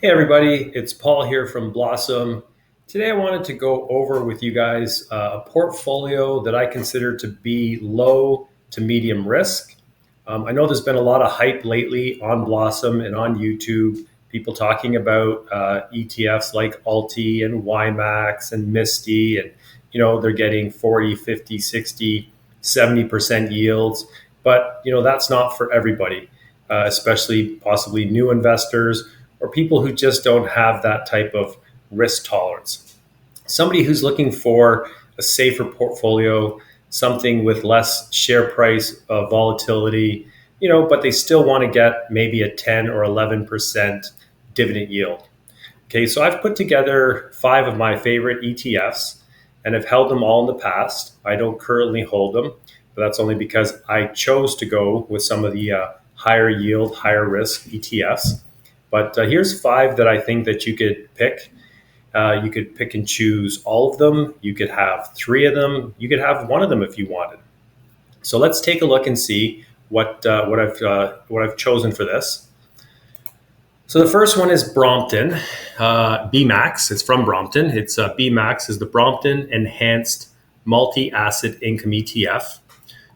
Hey everybody, it's Paul here from Blossom. Today I wanted to go over with you guys a portfolio that I consider to be low to medium risk. I know there's been a lot of hype lately on Blossom and on YouTube, people talking about ETFs like Alti and YMAX and Misty, and they're getting 40, 50, 60, 70% yields. But that's not for everybody, especially possibly new investors or people who just don't have that type of risk tolerance. Somebody who's looking for a safer portfolio, something with less share price volatility, but they still want to get maybe a 10 or 11% dividend yield. Okay, so I've put together 5 of my favorite ETFs and have held them all in the past. I don't currently hold them, but that's only because I chose to go with some of the higher yield, higher risk ETFs. But here's 5 that I think that you could pick. You could pick and choose all of them. You could have 3 of them. You could have 1 of them if you wanted. So let's take a look and see what I've chosen for this. So the first one is Brompton, BMAX. It's from Brompton. It's BMAX is the Brompton Enhanced Multi-Asset Income ETF.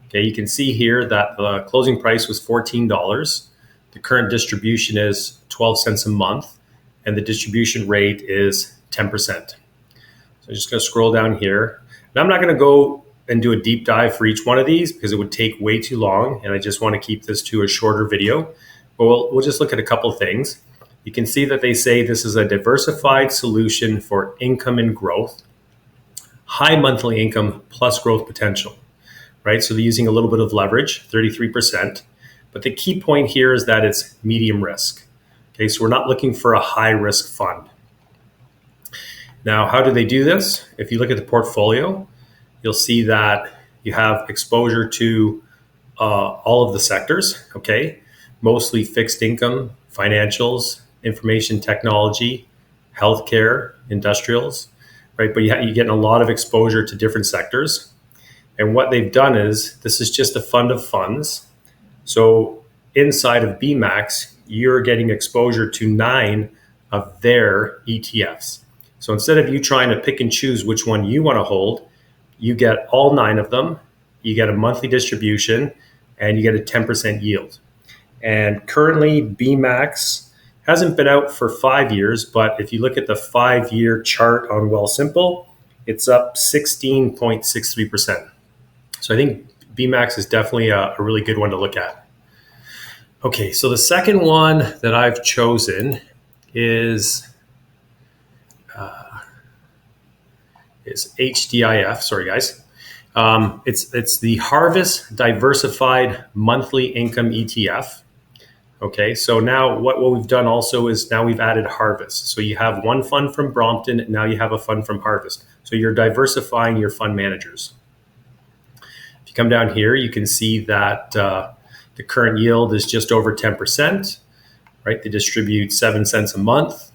Okay, you can see here that the closing price was $14. The current distribution is 12 cents a month, and the distribution rate is 10%. So I'm just going to scroll down here. And I'm not going to go and do a deep dive for each one of these because it would take way too long, and I just want to keep this to a shorter video. But we'll just look at a couple of things. You can see that they say this is a diversified solution for income and growth, high monthly income plus growth potential, right? So they're using a little bit of leverage, 33%. But the key point here is that it's medium risk. Okay, so we're not looking for a high risk fund. Now, how do they do this? If you look at the portfolio, you'll see that you have exposure to all of the sectors, okay? Mostly fixed income, financials, information technology, healthcare, industrials, right? But you're getting a lot of exposure to different sectors. And what they've done is, this is just a fund of funds. So inside of BMAX, you're getting exposure to 9 of their ETFs. So instead of you trying to pick and choose which one you want to hold, you get all 9 of them, you get a monthly distribution, and you get a 10% yield. And currently, BMAX hasn't been out for 5 years, but if you look at the 5-year chart on Wealthsimple, it's up 16.63%. So I think BMAX is definitely a really good one to look at. Okay, so the second one that I've chosen is HDIF. Sorry, guys. It's the Harvest Diversified Monthly Income ETF. Okay, so now what we've done also is now we've added Harvest. So you have one fund from Brompton, and now you have a fund from Harvest. So you're diversifying your fund managers. If you come down here, you can see that the current yield is just over 10%, right? They distribute 7 cents a month.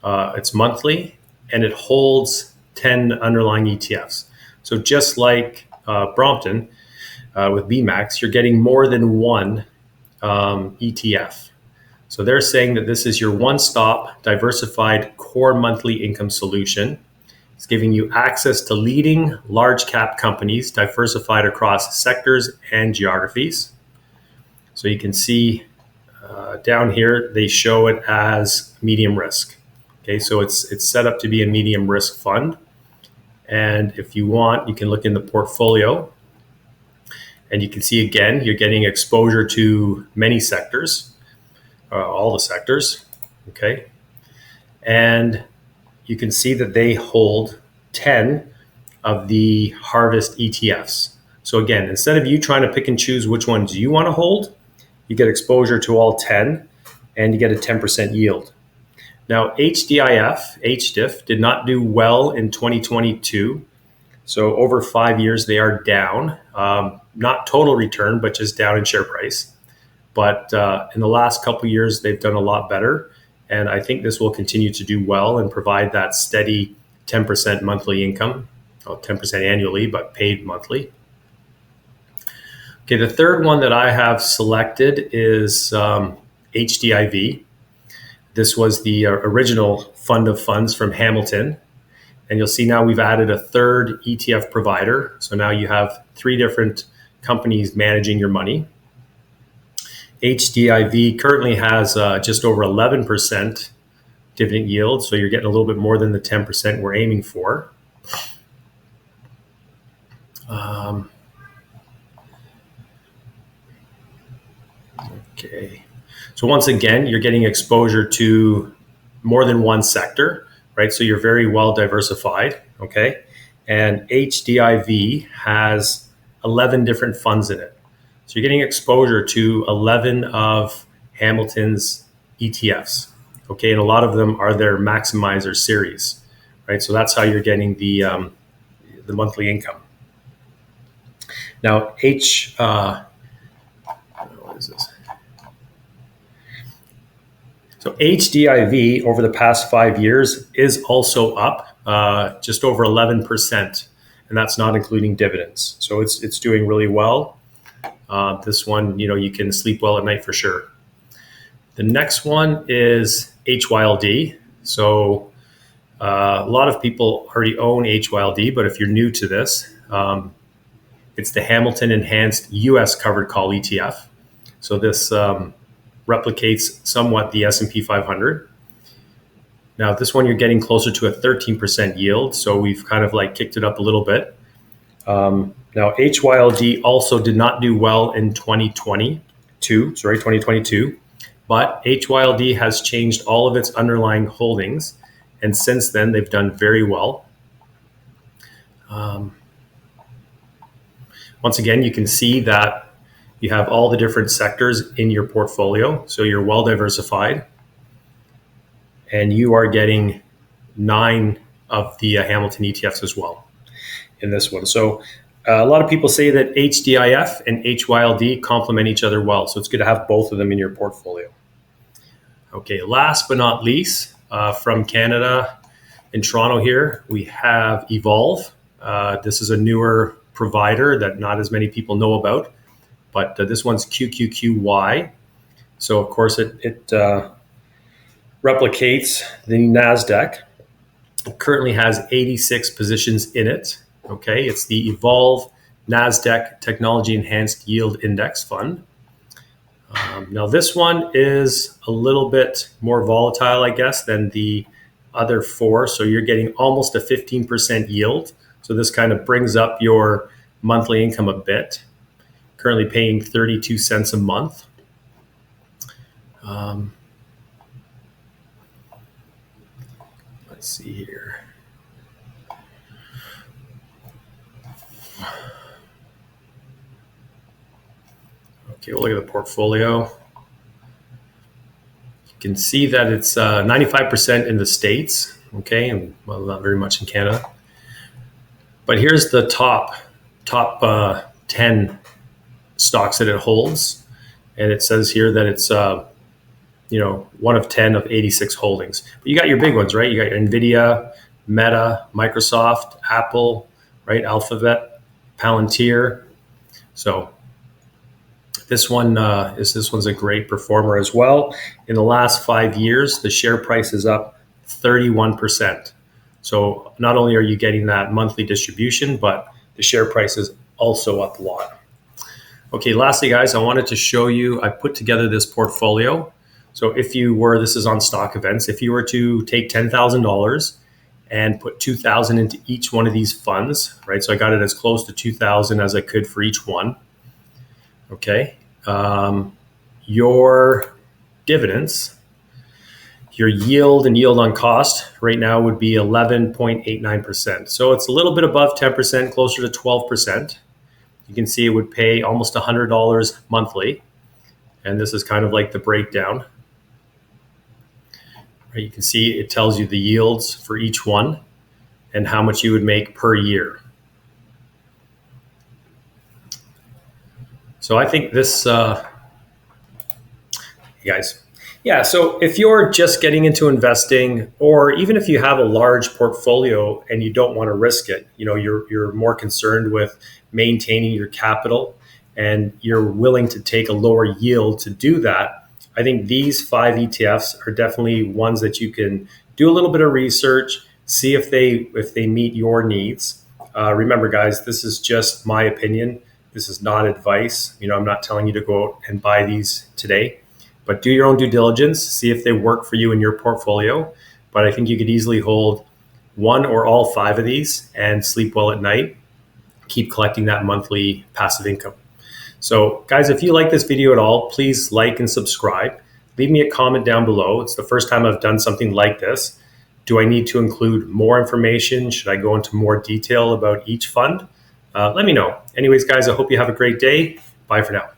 It's monthly, and it holds 10 underlying ETFs. So just like Brompton with BMAX, you're getting more than one ETF. So they're saying that this is your one-stop diversified core monthly income solution. It's giving you access to leading large cap companies diversified across sectors and geographies. So you can see down here, they show it as medium risk. Okay, so it's set up to be a medium risk fund. And if you want, you can look in the portfolio and you can see again, you're getting exposure to many sectors, all the sectors, okay? And you can see that they hold 10 of the Harvest ETFs. So again, instead of you trying to pick and choose which ones you want to hold, you get exposure to all 10 and you get a 10% yield. Now, HDIF did not do well in 2022. So over 5 years, they are down, not total return, but just down in share price. But in the last couple of years, they've done a lot better. And I think this will continue to do well and provide that steady 10% monthly income, well, 10% annually, but paid monthly. Okay, the third one that I have selected is HDIV. This was the original fund of funds from Hamilton. And you'll see now we've added a third ETF provider. So now you have 3 different companies managing your money. HDIV currently has just over 11% dividend yield. So you're getting a little bit more than the 10% we're aiming for. Okay. So once again, you're getting exposure to more than one sector, right? So you're very well diversified, okay? And HDIV has 11 different funds in it. So you're getting exposure to 11 of Hamilton's ETFs, okay? And a lot of them are their maximizer series, right? So that's how you're getting the monthly income. Now, what is this? So HDIV over the past 5 years is also up just over 11%, and that's not including dividends. So it's doing really well. This one, you can sleep well at night for sure. The next one is HYLD. So a lot of people already own HYLD, but if you're new to this, it's the Hamilton Enhanced US Covered Call ETF. So this replicates somewhat the S&P 500. Now, this one you're getting closer to a 13% yield, so we've kind of like kicked it up a little bit. Now, HYLD also did not do well in 2022, but HYLD has changed all of its underlying holdings, and since then they've done very well. Once again, you can see that you have all the different sectors in your portfolio, so you're well diversified. And you are getting 9 of the Hamilton ETFs as well in this one. So a lot of people say that HDIF and HYLD complement each other well, so it's good to have both of them in your portfolio. Okay, last but not least, from Canada in Toronto here, we have Evolve. This is a newer provider that not as many people know about. But this one's QQQY. So, of course, it replicates the NASDAQ. It currently has 86 positions in it. Okay, it's the Evolve NASDAQ Technology Enhanced Yield Index Fund. Now, this one is a little bit more volatile, I guess, than the other 4. So you're getting almost a 15% yield. So this kind of brings up your monthly income a bit. Currently paying 32 cents a month. Let's see here. Okay, we'll look at the portfolio. You can see that it's 95% in the States, okay, and well, not very much in Canada. But here's the top 10 stocks that it holds, and it says here that it's 1 of 10 of 86 holdings. But you got your big ones, right? You got your Nvidia, Meta, Microsoft, Apple, right? Alphabet, Palantir. So this one's a great performer as well. In the last 5 years, the share price is up 31%. So not only are you getting that monthly distribution, but the share price is also up a lot. Okay, lastly, guys, I wanted to show you, I put together this portfolio. So this is on Stock Events, if you were to take $10,000 and put $2,000 into each one of these funds, right? So I got it as close to $2,000 as I could for each one. Okay, your dividends, your yield and yield on cost right now would be 11.89%. So it's a little bit above 10%, closer to 12%. You can see it would pay almost $100 monthly. And this is kind of like the breakdown. Right, you can see it tells you the yields for each one and how much you would make per year. So I think this, guys, yeah, so if you're just getting into investing, or even if you have a large portfolio and you don't want to risk it, you're more concerned with maintaining your capital and you're willing to take a lower yield to do that, I think these 5 ETFs are definitely ones that you can do a little bit of research, see if they meet your needs. Remember, guys, this is just my opinion. This is not advice. I'm not telling you to go out and buy these today, but do your own due diligence, see if they work for you in your portfolio. But I think you could easily hold one or all 5 of these and sleep well at night, keep collecting that monthly passive income. So guys, if you like this video at all, please like and subscribe. Leave me a comment down below. It's the first time I've done something like this. Do I need to include more information? Should I go into more detail about each fund? Let me know. Anyways, guys, I hope you have a great day. Bye for now.